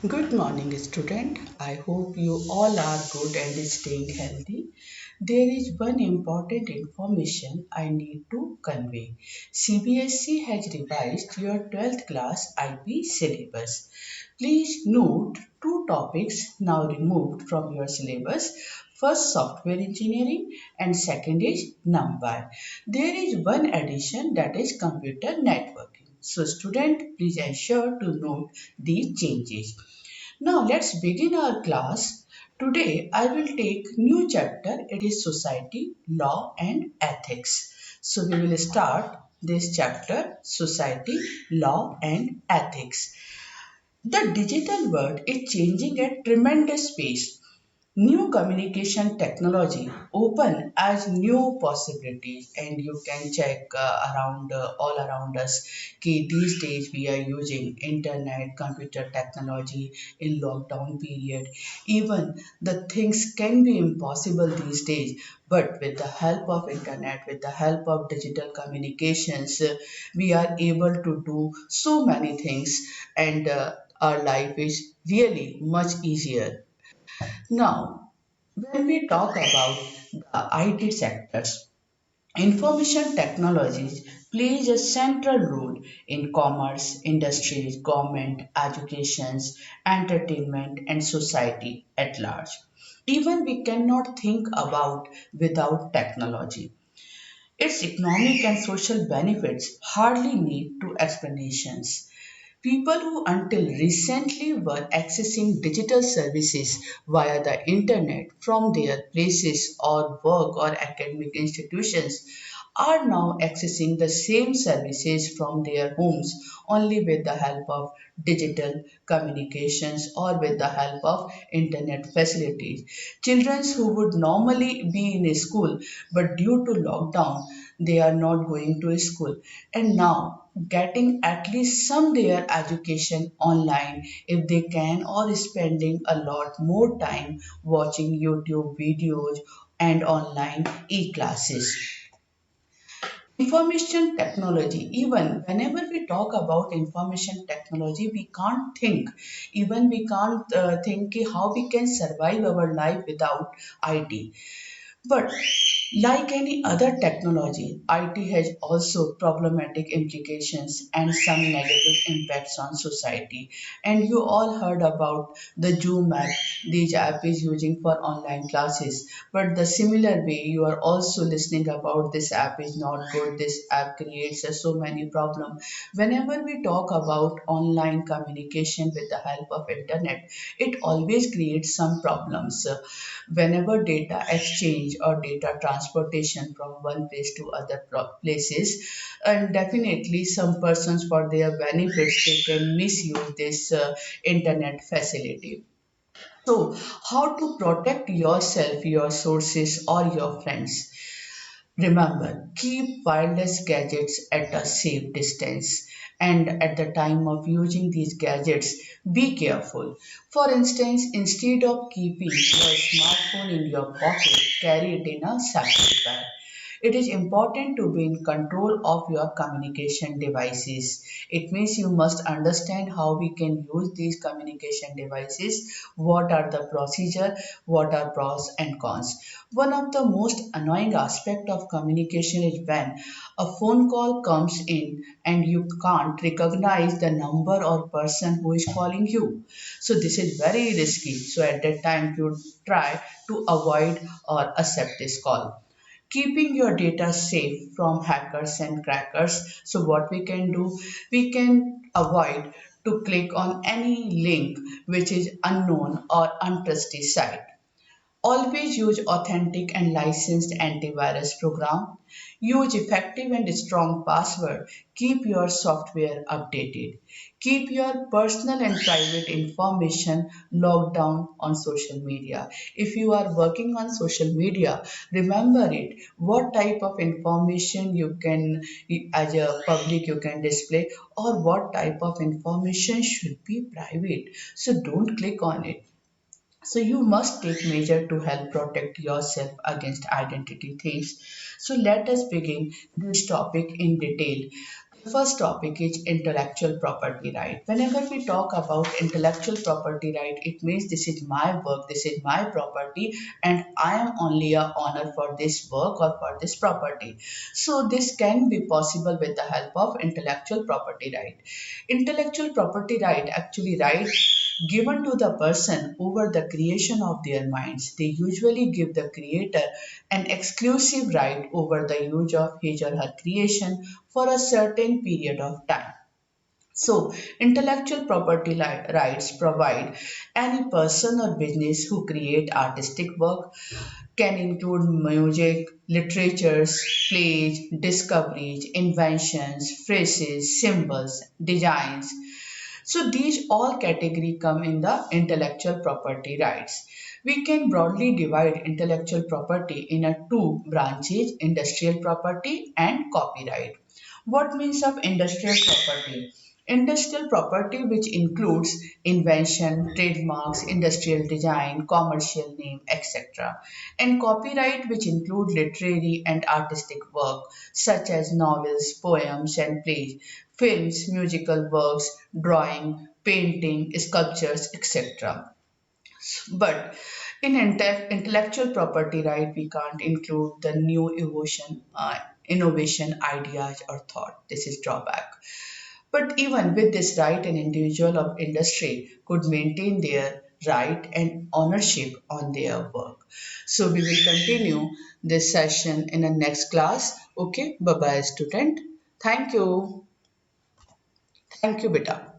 Good morning, student. I hope you all are good and staying healthy. There is one important information I need to convey. CBSE has revised your 12th class IB syllabus. Please note two topics now removed from your syllabus. First, software engineering, and second is NumPy. There is one addition, that is computer networking. So, student, please ensure to note these changes. Now let's begin our class. Today I will take new chapter. It is society, law and ethics. So we will start this chapter, society, law and ethics. The digital world is changing at tremendous pace. New communication technology open as new possibilities, and you can check around all around us. These days we are using internet, computer technology in lockdown period. Even the things can be impossible these days, but with the help of internet, with the help of digital communications, we are able to do so many things, and our life is really much easier. Now, when we talk about the IT sectors, information technologies plays a central role in commerce, industries, government, educations, entertainment, and society at large. Even we cannot think about without technology. Its economic and social benefits hardly need to explanations. People who until recently were accessing digital services via the internet from their places or work or academic institutions are now accessing the same services from their homes only with the help of digital communications or with the help of internet facilities. Children who would normally be in a school but due to lockdown they are not going to school, and now getting at least some their education online if they can, or spending a lot more time watching YouTube videos and online e-classes. Information technology, even whenever we talk about information technology, we can't think, even we can't think how we can survive our life without IT. But like any other technology, IT has also problematic implications and some negative impacts on society. And you all heard about the Zoom app. This app is using for online classes. But the similar way, you are also listening about this app is not good. This app creates so many problems. Whenever we talk about online communication with the help of internet, it always creates some problems. Whenever data exchange or data transportation from one place to other places, and definitely some persons for their benefits they can misuse this internet facility. So how to protect yourself, your sources or your friends? Remember, keep wireless gadgets at a safe distance, and at the time of using these gadgets, be careful. For instance, instead of keeping your smartphone in your pocket, carry it in a separate bag. It is important to be in control of your communication devices. It means you must understand how we can use these communication devices, what are the procedure, what are pros and cons. One of the most annoying aspect of communication is when a phone call comes in and you can't recognize the number or person who is calling you. So this is very risky. So at that time you try to avoid or accept this call. Keeping your data safe from hackers and crackers. So what we can do, we can avoid to click on any link which is unknown or untrusted site. Always use authentic and licensed antivirus program. Use effective and strong password. Keep your software updated. Keep your personal and private information logged down on social media. If you are working on social media, remember it. What type of information you can, as a public, you can display, or what type of information should be private. So don't click on it. So you must take measure to help protect yourself against identity thieves. So let us begin this topic in detail. The first topic is intellectual property right. Whenever we talk about intellectual property right, it means this is my work, this is my property, and I am only a owner for this work or for this property. So this can be possible with the help of intellectual property right. Intellectual property right actually right given to the person over the creation of their minds. They usually give the creator an exclusive right over the use of his or her creation for a certain period of time. So, intellectual property rights provide any person or business who create artistic work can include music, literatures, plays, discoveries, inventions, phrases, symbols, designs. So these all category come in the intellectual property rights. We can broadly divide intellectual property in a two branches, industrial property and copyright. What means of industrial property? Industrial property, which includes invention, trademarks, industrial design, commercial name, etc. And copyright, which include literary and artistic work such as novels, poems, and plays, films, musical works, drawing, painting, sculptures, etc. But in intellectual property right, we can't include the new innovation, ideas, or thought. This is drawback. But even with this right, an individual of industry could maintain their right and ownership on their work. So we will continue this session in the next class. Okay, bye bye, student. Thank you. Thank you, beta.